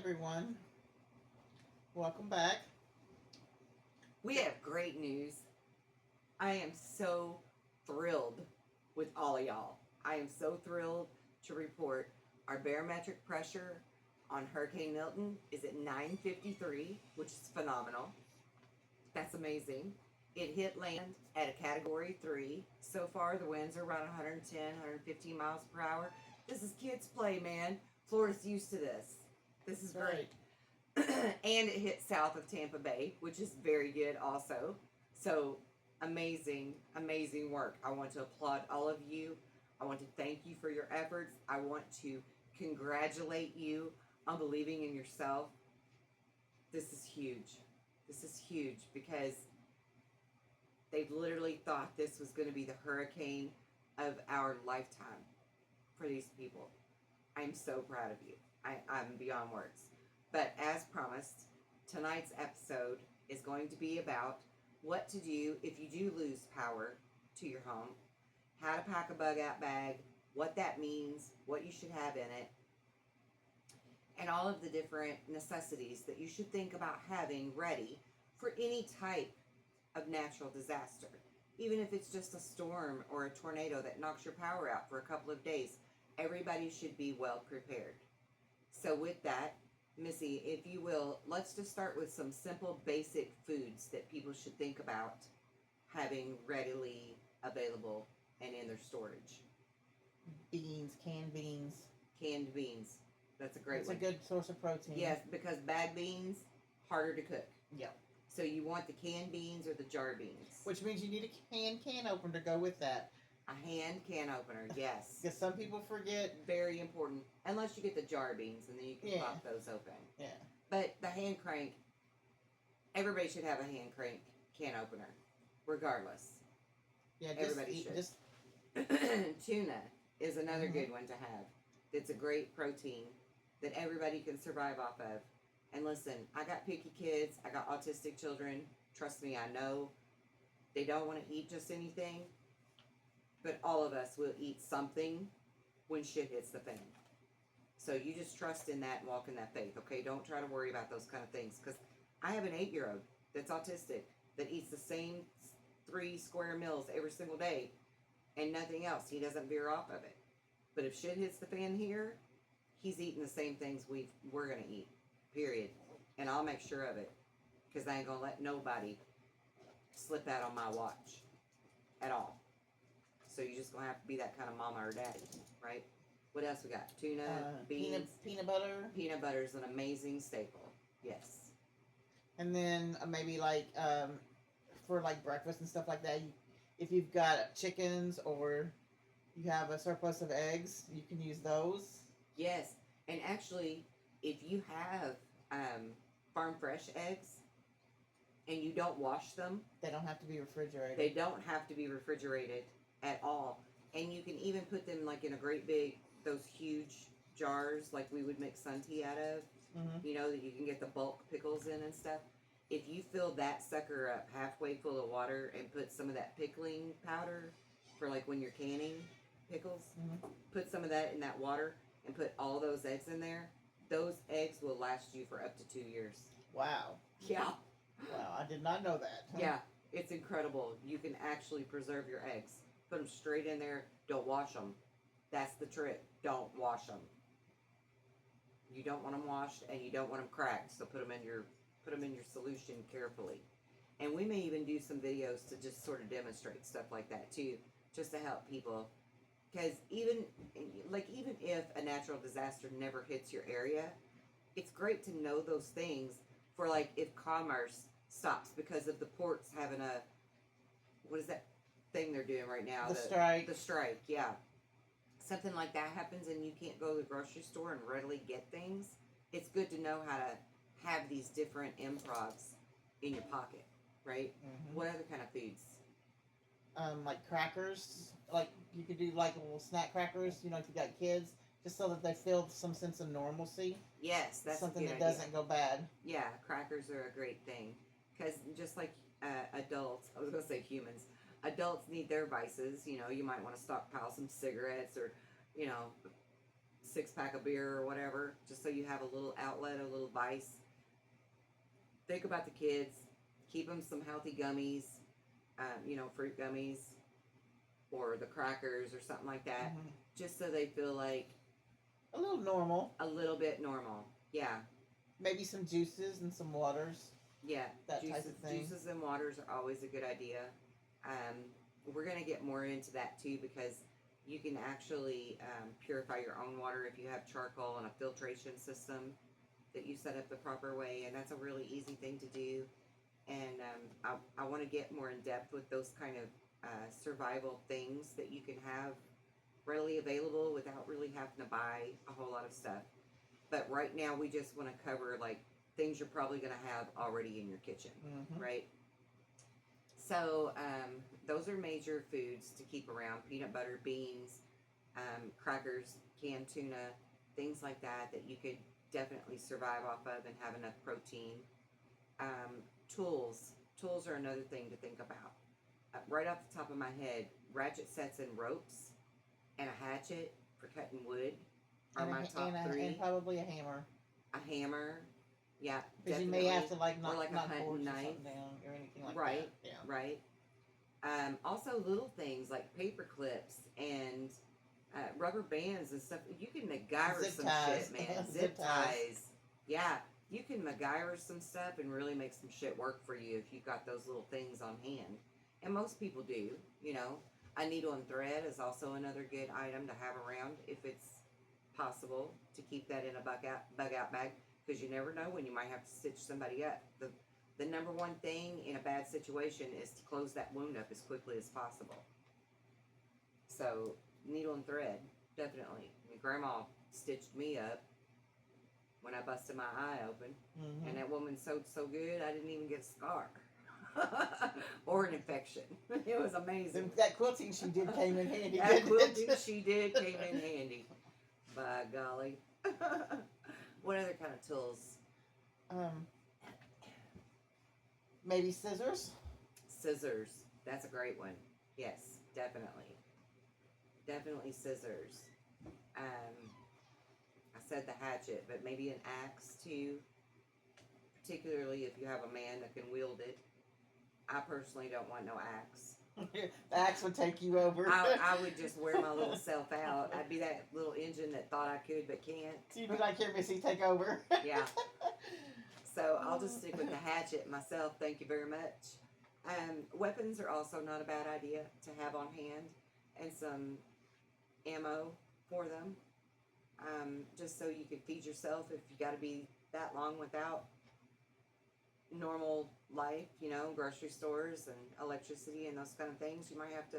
everyone. Welcome back. We have great news. I am so thrilled with all of y'all. I am so thrilled to report our barometric pressure on Hurricane Milton is at 953, which is phenomenal. That's amazing. It hit land at a category 3. So far, the winds are around 110, 115 miles per hour. This is kids' play, man. Florida's used to this. This is great. And it hit south of Tampa Bay, which is very good also. So amazing, amazing work. I want to applaud all of you. I want to thank you for your efforts. I want to congratulate you on believing in yourself. This is huge. This is huge because they literally thought this was going to be the hurricane of our lifetime for these people. I'm so proud of you. I'm beyond words. But as promised, tonight's episode is going to be about what to do if you do lose power to your home, how to pack a bug out bag, what that means, what you should have in it, and all of the different necessities that you should think about having ready for any type of natural disaster. Even if it's just a storm or a tornado that knocks your power out for a couple of days, everybody should be well prepared. So with that, Missy, if you will, let's just start with some simple basic foods that people should think about having readily available and in their storage. Beans, canned beans. Canned beans. That's a great one. It's a good source of protein. Yes, because bag beans, harder to cook. Yep. So you want the canned beans or the jar beans. Which means you need a can opener to go with that. A hand can opener, yes. Because some people forget. Very important. Unless you get the jar beans and then you can pop those open. Yeah. But the hand crank, everybody should have a hand crank can opener, regardless. Yeah, everybody should. Just Tuna is another good one to have. It's a great protein that everybody can survive off of. And listen, I got picky kids. I got autistic children. Trust me, I know they don't want to eat just anything. But all of us will eat something when shit hits the fan. So you just trust in that and walk in that faith, okay? Don't try to worry about those kind of things. Because I have an 8-year-old that's autistic that eats the same 3 square meals every single day and nothing else. He doesn't veer off of it. But if shit hits the fan here, he's eating the same things we're going to eat, period. And I'll make sure of it. Because I ain't going to let nobody slip out on my watch at all. So you're just going to have to be that kind of mama or daddy, right? What else we got? Tuna, beans. Peanut butter. Peanut butter is an amazing staple. Yes. And then maybe for like breakfast and stuff like that, if you've got chickens or you have a surplus of eggs, you can use those. Yes. And actually, if you have farm fresh eggs and you don't wash them, they don't have to be refrigerated. They don't have to be refrigerated at all. And you can even put them like in a great big, those huge jars like we would make sun tea out of, you know, that you can get the bulk pickles in and stuff. If you fill that sucker up halfway full of water and put some of that pickling powder for like when you're canning pickles, put some of that in that water and put all those eggs in there, those eggs will last you for up to 2 years. Wow. Yeah. Wow, I did not know that. Yeah, it's incredible. You can actually preserve your eggs. Put them straight in there. Don't wash them. That's the trick. Don't wash them. You don't want them washed and you don't want them cracked. So put them in your solution carefully. And we may even do some videos to just sort of demonstrate stuff like that too, just to help people. Because even if a natural disaster never hits your area, it's great to know those things for like if commerce stops because of the ports having a, what is that thing they're doing right now? The strike. The strike, yeah. Something like that happens and you can't go to the grocery store and readily get things. It's good to know how to have these different improvs in your pocket, right? What other kind of foods? Like crackers. Like you could do like little snack crackers, you know, if you got kids, just so that they feel some sense of normalcy. Yes, that's something that idea. Doesn't go bad. Yeah, crackers are a great thing. Because just like adults, I was going to say humans, adults need their vices. You know, you might want to stockpile some cigarettes or, you know, 6-pack of beer or whatever, just so you have a little outlet, a little vice. Think about the kids. Keep them some healthy gummies, fruit gummies or the crackers or something like that, just so they feel like a little normal. A little bit normal. Yeah. Maybe some juices and some waters. Yeah. That type of thing. Juices and waters are always a good idea. We're going to get more into that too, because you can actually purify your own water if you have charcoal and a filtration system that you set up the proper way, and that's a really easy thing to do. And I want to get more in depth with those kind of survival things that you can have readily available without really having to buy a whole lot of stuff. But right now we just want to cover like things you're probably going to have already in your kitchen, right? So those are major foods to keep around: peanut butter, beans, crackers, canned tuna, things like that you could definitely survive off of and have enough protein. Tools are another thing to think about. Right off the top of my head, ratchet sets and ropes and a hatchet for cutting wood are my top three. And probably a hammer. A hammer, yeah. Because you may have to knock a hunting knife down or anything like right, that. Yeah. Right. Also, little things like paper clips and rubber bands and stuff. You can MacGyver some shit, man. Zip ties. Yeah. You can MacGyver some stuff and really make some shit work for you if you've got those little things on hand. And most people do, A needle and thread is also another good item to have around if it's possible to keep that in a bug out bag, because you never know when you might have to stitch somebody up. The number one thing in a bad situation is to close that wound up as quickly as possible. So needle and thread, definitely. My grandma stitched me up when I busted my eye open, and that woman sewed so good I didn't even get a scar or an infection. It was amazing. That quilting she did came in handy. That quilting she did came in handy. By golly. What other kind of tools? Maybe scissors. Scissors. That's a great one. Yes, definitely. Definitely scissors. I said the hatchet, but maybe an axe too. Particularly if you have a man that can wield it. I personally don't want no axe. The axe would take you over. I would just wear my little self out. I'd be that little engine that thought I could but can't. You'd be like, here, Missy, take over. Yeah. So I'll just stick with the hatchet myself. Thank you very much. Weapons are also not a bad idea to have on hand, and some ammo for them. Just so you can feed yourself if you got to be that long without normal life, grocery stores and electricity and those kind of things. You might have to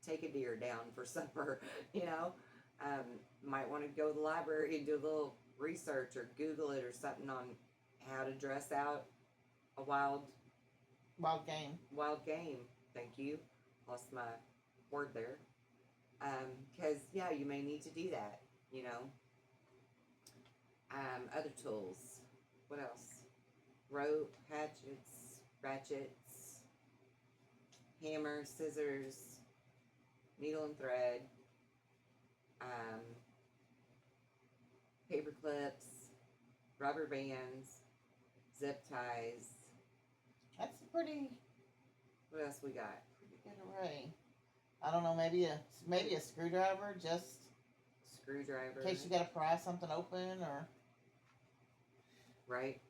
take a deer down for supper, might want to go to the library and do a little research or Google it or something on how to dress out a wild game. Thank you. Lost my word there. Because, you may need to do that, Other tools. What else? Rope, hatchets, ratchets, hammer, scissors, needle and thread, paper clips, rubber bands, zip ties. That's pretty. What else we got? Pretty good array. I don't know. Maybe a screwdriver, just screwdriver. In case you got to pry something open or. Right.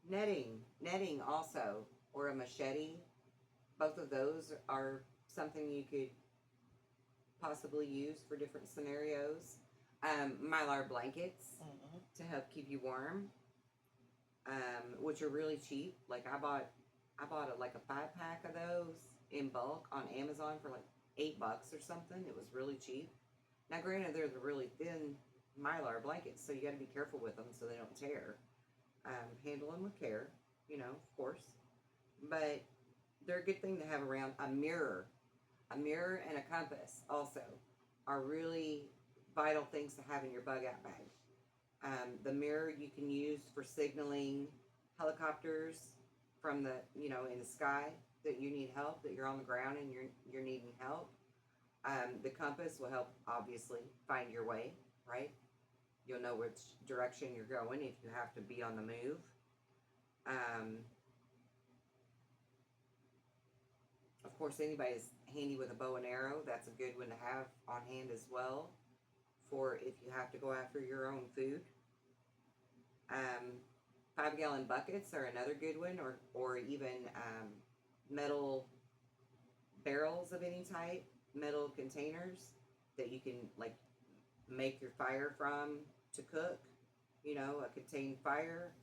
Netting also, or a machete. Both of those are something you could possibly use for different scenarios. Mylar blankets to help keep you warm, which are really cheap. Like I bought a 5-pack of those in bulk on Amazon for like $8 or something. It was really cheap. Now, granted, they're the really thin Mylar blankets, so you got to be careful with them so they don't tear. Handle them with care, of course. But they're a good thing to have around. A mirror and a compass also are really vital things to have in your bug out bag. The mirror you can use for signaling helicopters from in the sky. that you need help, that you're on the ground and you're needing help. The compass will help, obviously, find your way, right? You'll know which direction you're going if you have to be on the move. Of course, anybody's handy with a bow and arrow. That's a good one to have on hand as well for if you have to go after your own food. 5-gallon buckets are another good one, or even metal barrels of any type, metal containers that you can like make your fire from to cook, you know, a contained fire,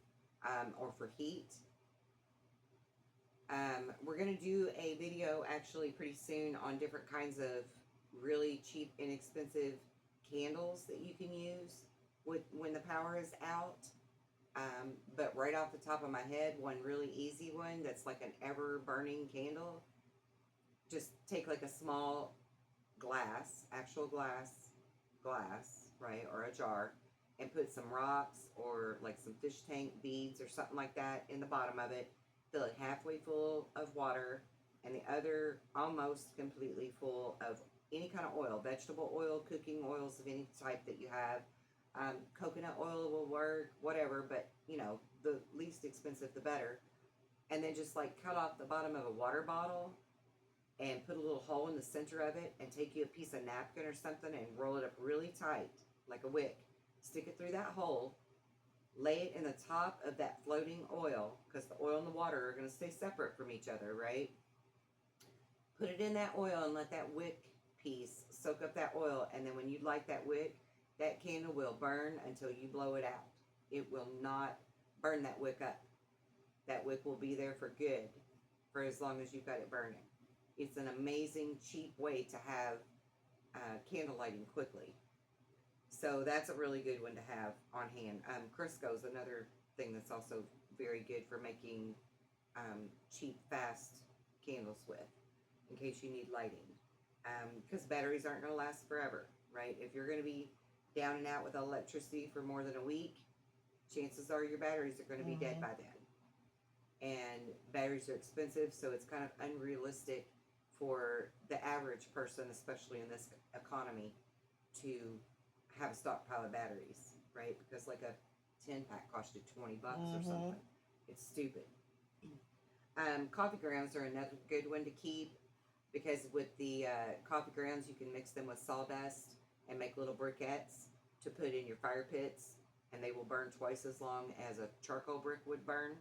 or for heat. We're going to do a video actually pretty soon on different kinds of really cheap, inexpensive candles that you can use when the power is out. But right off the top of my head, one really easy one that's like an ever burning candle. Just take like a small glass, actual glass, right, or a jar, and put some rocks or like some fish tank beads or something like that in the bottom of it. Fill it halfway full of water and the other almost completely full of any kind of oil, vegetable oil, cooking oils of any type that you have. Coconut oil will work, whatever, but you know, the least expensive the better. And then just like cut off the bottom of a water bottle and put a little hole in the center of it and take you a piece of napkin or something and roll it up really tight, like a wick. Stick it through that hole, lay it in the top of that floating oil, because the oil and the water are going to stay separate from each other, right? Put it in that oil and let that wick piece soak up that oil, and then when you light that wick, that candle will burn until you blow it out. It will not burn that wick up. That wick will be there for good for as long as you've got it burning. It's an amazing, cheap way to have candle lighting quickly. So that's a really good one to have on hand. Crisco's another thing that's also very good for making cheap, fast candles with, in case you need lighting. Because batteries aren't going to last forever, right? If you're going to be down and out with electricity for more than a week, chances are your batteries are going to be dead by then. And batteries are expensive, so it's kind of unrealistic for the average person, especially in this economy, to have a stockpile of batteries, right? Because like a 10-pack cost you $20 or something. It's stupid. Coffee grounds are another good one to keep, because with the coffee grounds, you can mix them with sawdust and make little briquettes to put in your fire pits, and they will burn twice as long as a charcoal brick would burn.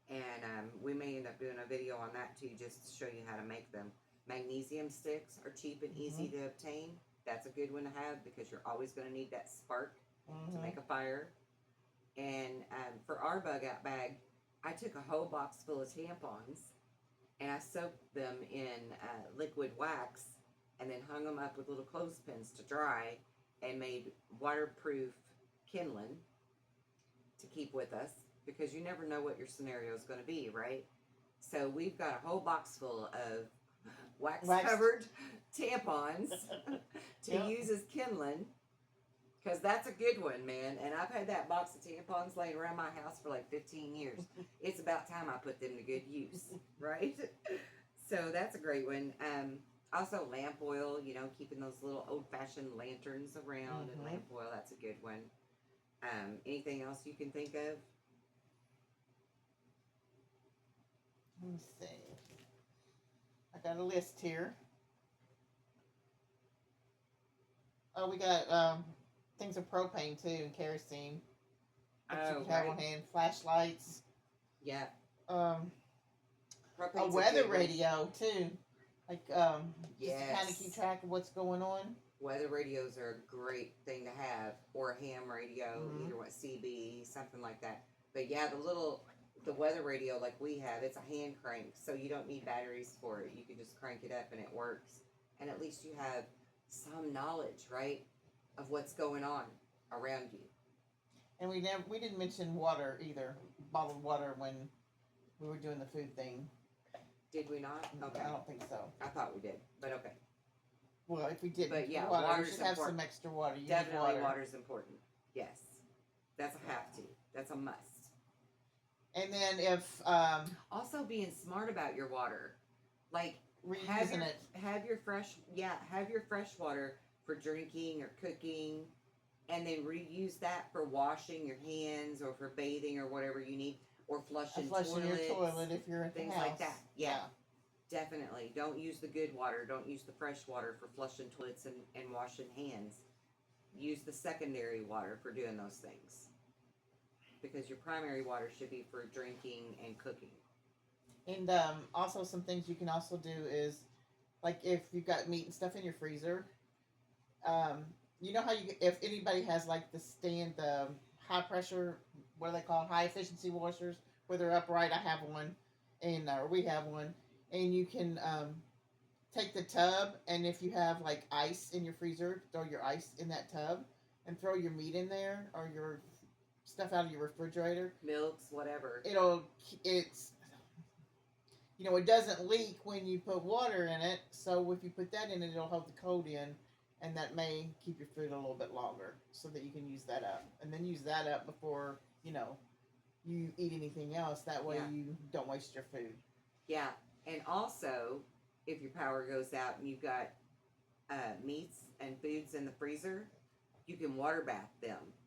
And we may end up doing a video on that too, just to show you how to make them. Magnesium sticks are cheap and easy to obtain. That's a good one to have, because you're always going to need that spark to make a fire. And for our bug out bag, I took a whole box full of tampons and I soaked them in liquid wax and then hung them up with little clothespins to dry and made waterproof kindling to keep with us, because you never know what your scenario is going to be, right? So we've got a whole box full of wax-covered tampons to use as kindling, because that's a good one, man. And I've had that box of tampons laying around my house for like 15 years. It's about time I put them to good use, right? So that's a great one. Also lamp oil, you know, keeping those little old-fashioned lanterns around, and lamp oil, that's a good one. Anything else you can think of? Let me see. I got a list here. Oh, we got things of propane too, and kerosene. That you can have on hand. Flashlights. Yeah. A weather radio too. Like just to kind of keep track of what's going on. Weather radios are a great thing to have, or a ham radio, either what, CB, something like that. But yeah, the weather radio like we have, it's a hand crank, so you don't need batteries for it. You can just crank it up and it works. And at least you have some knowledge, right, of what's going on around you. And we didn't mention water either, bottled water, when we were doing the food thing. Did we not? Okay. I don't think so. I thought we did, but okay. Well, if we did, but yeah, water, we should have some extra water. You Definitely need water's important. Yes. That's a have to. That's a must. And then if Also, being smart about your water, like have reusing your it, have your fresh water for drinking or cooking, and then reuse that for washing your hands or for bathing or whatever you need, or flushing flushing your toilets, toilet if you're at the things house. like that. Yeah, definitely. Don't use the good water. Don't use the fresh water for flushing toilets and washing hands. Use the secondary water for doing those things, because your primary water should be for drinking and cooking. And also some things you can also do is like if you've got meat and stuff in your freezer, um, you know how you if anybody has like the high pressure, what are they called, high efficiency washers where they're upright. I have one, and or we have one, and you can take the tub, and if you have like ice in your freezer, throw your ice in that tub, and throw your meat in there or your stuff out of your refrigerator. Milks, whatever. It's it doesn't leak when you put water in it. So if you put that in it, it'll hold the cold in, and that may keep your food a little bit longer, so that you can use that up, and then use that up before you eat anything else. That way Yeah. you don't waste your food. Yeah, and also, if your power goes out and you've got meats and foods in the freezer, you can water bath them.